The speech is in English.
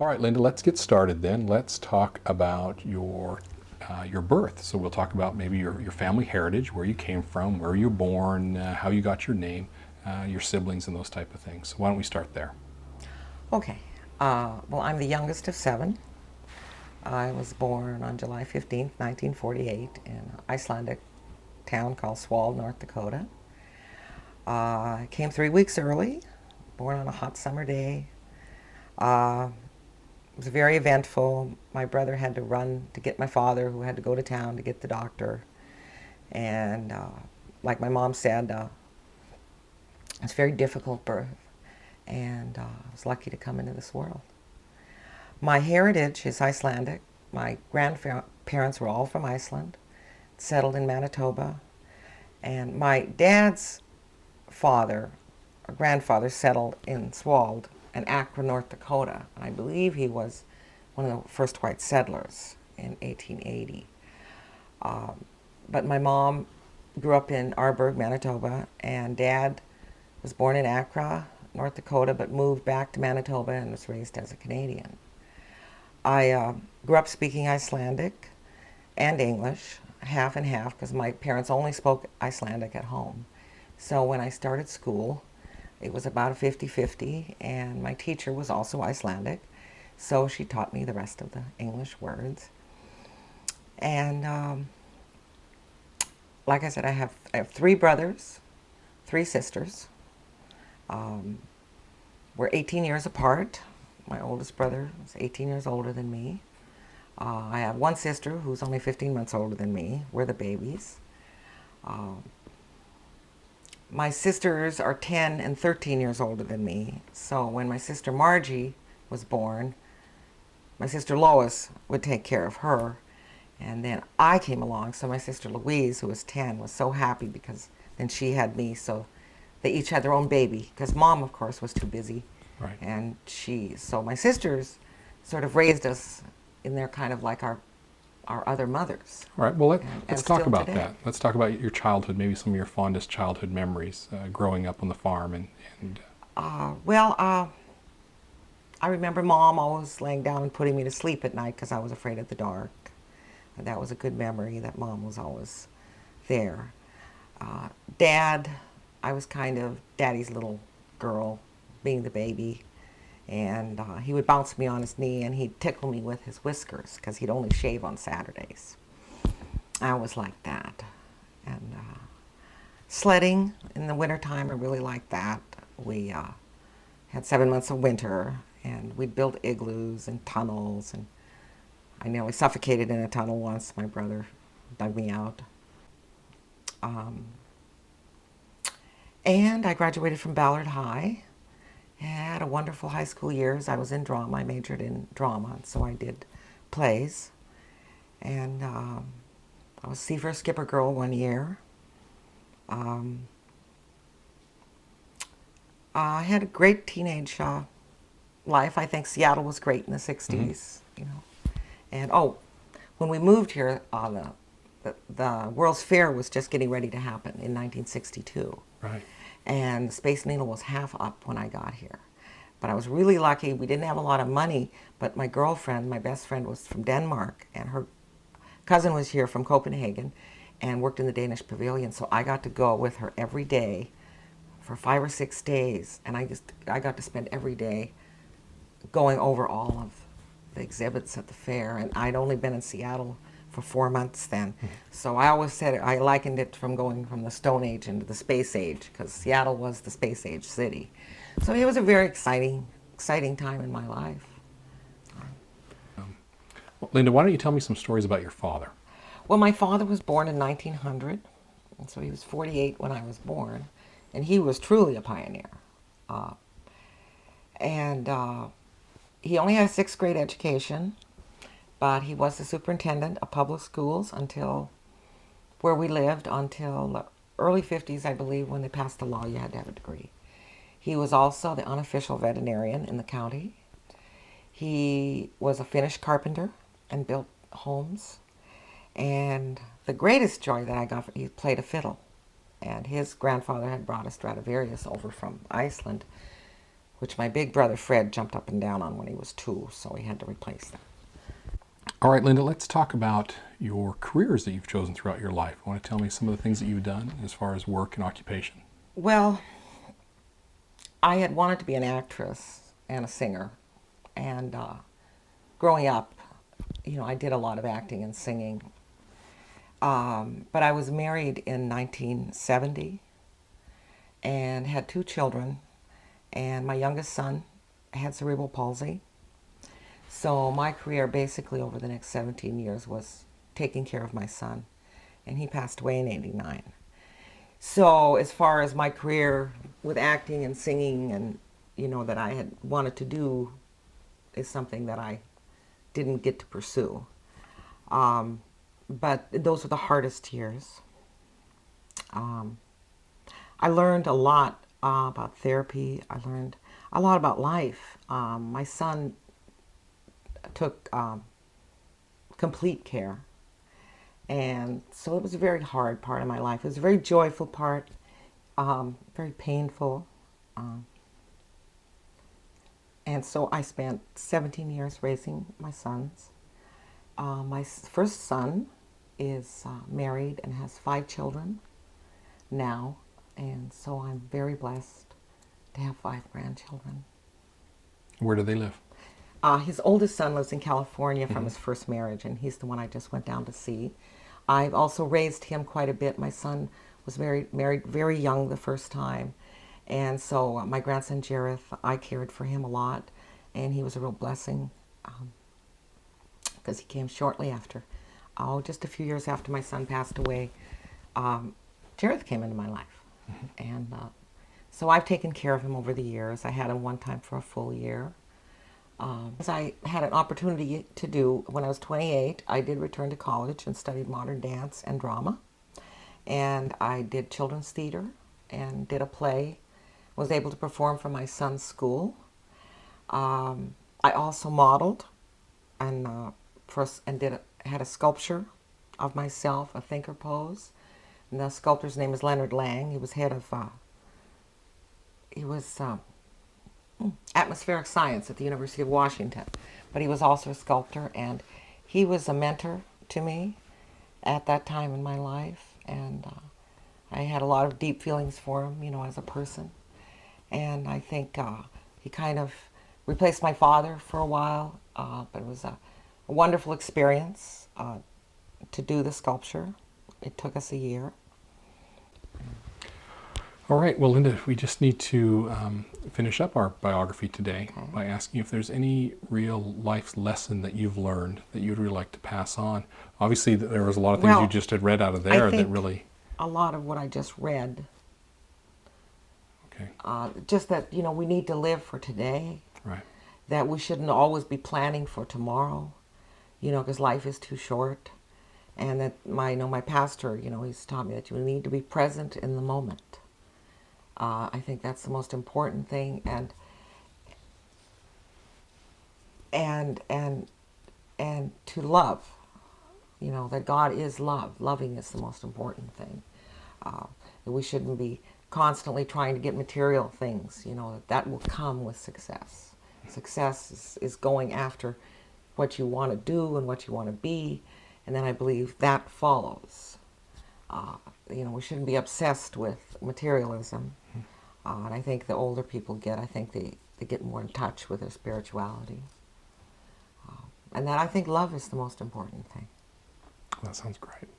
All right, Linda, let's get started then. Let's talk about your birth. So we'll talk about maybe your family heritage, where you came from, where you were born, how you got your name, your siblings, and those type of things. So why don't we start there? Okay. Well, I'm the youngest of seven. I was born on July 15th, 1948, in an Icelandic town called Swald, North Dakota. I came 3 weeks early, born on a hot summer day. Uh, it was very eventful. My brother had to run to get my father, who had to go to town to get the doctor. And like my mom said, it's a very difficult birth. And I was lucky to come into this world. My heritage is Icelandic. My grandparents were all from Iceland, settled in Manitoba. And my dad's father, or grandfather, settled in Swald and Akron, North Dakota. I believe he was one of the first white settlers in 1880. But my mom grew up in Arborg, Manitoba, and dad was born in Accra, North Dakota, but moved back to Manitoba and was raised as a Canadian. I grew up speaking Icelandic and English, half and half, because my parents only spoke Icelandic at home. So when I started school, it was about a 50-50, and my teacher was also Icelandic, so she taught me the rest of the English words. And like I said, I have three brothers, three sisters. Um, we're 18 years apart. My oldest brother is 18 years older than me. I have one sister who's only 15 months older than me. We're the babies. Um, my sisters are 10 and 13 years older than me. So when my sister Margie was born, my sister Lois would take care of her. And then I came along. So my sister Louise, who was 10, was so happy because then she had me. So they each had their own baby because mom, of course, was too busy. Right. And so my sisters sort of raised us in their kind of like our other mothers, All right. Well, and let's talk still about today. that. Let's talk about your childhood, maybe some of your fondest childhood memories growing up on the farm and Well, I remember mom always laying down and putting me to sleep at night because I was afraid of the dark. And that was a good memory that mom was always there. Uh, Dad, I was kind of daddy's little girl, being the baby. And he would bounce me on his knee and he'd tickle me with his whiskers because he'd only shave on Saturdays. I was like that. And sledding in the wintertime, I really liked that. We had 7 months of winter and we'd build igloos and tunnels. And I nearly suffocated in a tunnel once. My brother dug me out. Um, and I graduated from Ballard High. Had a wonderful high school years. I was in drama. I majored in drama, so I did plays. And I was Seaver Skipper Girl one year. Um, I had a great teenage life. I think Seattle was great in the mhm. 60s, you know. And oh, when we moved here, the World's Fair was just getting ready to happen in 1962. Right. And Space Needle was half up when I got here. But I was really lucky. We didn't have a lot of money, but my girlfriend, my best friend, was from Denmark, and her cousin was here from Copenhagen and worked in the Danish pavilion. So I got to go with her every day for 5 or 6 days, and I got to spend every day going over all of the exhibits at the fair. And I'd only been in Seattle for 4 months then. So I always said I likened it from going from the Stone Age into the Space Age because Seattle was the Space Age city. So it was a very exciting time in my life. Well, Linda, why don't you tell me some stories about your father? Well, my father was born in 1900, and so he was 48 when I was born, and he was truly a pioneer. Uh, and he only had a sixth grade education, but he was the superintendent of public schools until where we lived until the early 50s, I believe, when they passed the law you had to have a degree. He was also the unofficial veterinarian in the county. He was a finished carpenter and built homes. And the greatest joy that I got, he played a fiddle. And his grandfather had brought a Stradivarius over from Iceland, which my big brother Fred jumped up and down on when he was 2, so we had to replace them. All right, Linda, let's talk about your careers that you've chosen throughout your life. Want to tell me some of the things that you've done as far as work and occupation? Well, I had wanted to be an actress and a singer, and growing up, I did a lot of acting and singing. But I was married in 1970 and had 2 children, and my youngest son had cerebral palsy. So my career basically over the next 17 years was taking care of my son, and he passed away in '89. So as far as my career with acting and singing and, that I had wanted to do is something that I didn't get to pursue. But those were the hardest years. I learned a lot about therapy. I learned a lot about life. My son took complete care. And so it was a very hard part of my life. It was a very joyful part, very painful. And so I spent 17 years raising my sons. My first son is married and has 5 children now. And so I'm very blessed to have 5 grandchildren. Where do they live? His oldest son lives in California from his first marriage, and he's the one I just went down to see. I've also raised him quite a bit. My son was married very young the first time, and so my grandson Jareth, I cared for him a lot, and he was a real blessing because he came shortly after. Just a few years after my son passed away, Jareth came into my life, and so I've taken care of him over the years. I had him one time for a full year. As I had an opportunity to do when I was 28, I did return to college and studied modern dance and drama. And I did children's theater and did a play. Was able to perform for my son's school. I also modeled and had a sculpture of myself, a thinker pose. And the sculptor's name is Leonard Lang. He was head of atmospheric science at the University of Washington, but he was also a sculptor, and he was a mentor to me at that time in my life, and I had a lot of deep feelings for him, as a person, and I think he kind of replaced my father for a while, but it was a wonderful experience to do the sculpture. It took us a year. All right, well, Linda, we just need to finish up our biography today by asking if there's any real life lesson that you've learned that you'd really like to pass on. Obviously, there was a lot of things you just had read out of there that really... a lot of what I just read. Okay. Just that, we need to live for today. Right. That we shouldn't always be planning for tomorrow, because life is too short. And that my pastor, he's taught me that you need to be present in the moment. I think that's the most important thing, and to love, that God is love. Loving is the most important thing. That we shouldn't be constantly trying to get material things. That will come with success. Success is going after what you want to do and what you want to be, and then I believe that follows. We shouldn't be obsessed with materialism. And I think the older people I think they get more in touch with their spirituality. And that I think love is the most important thing. Well, that sounds great.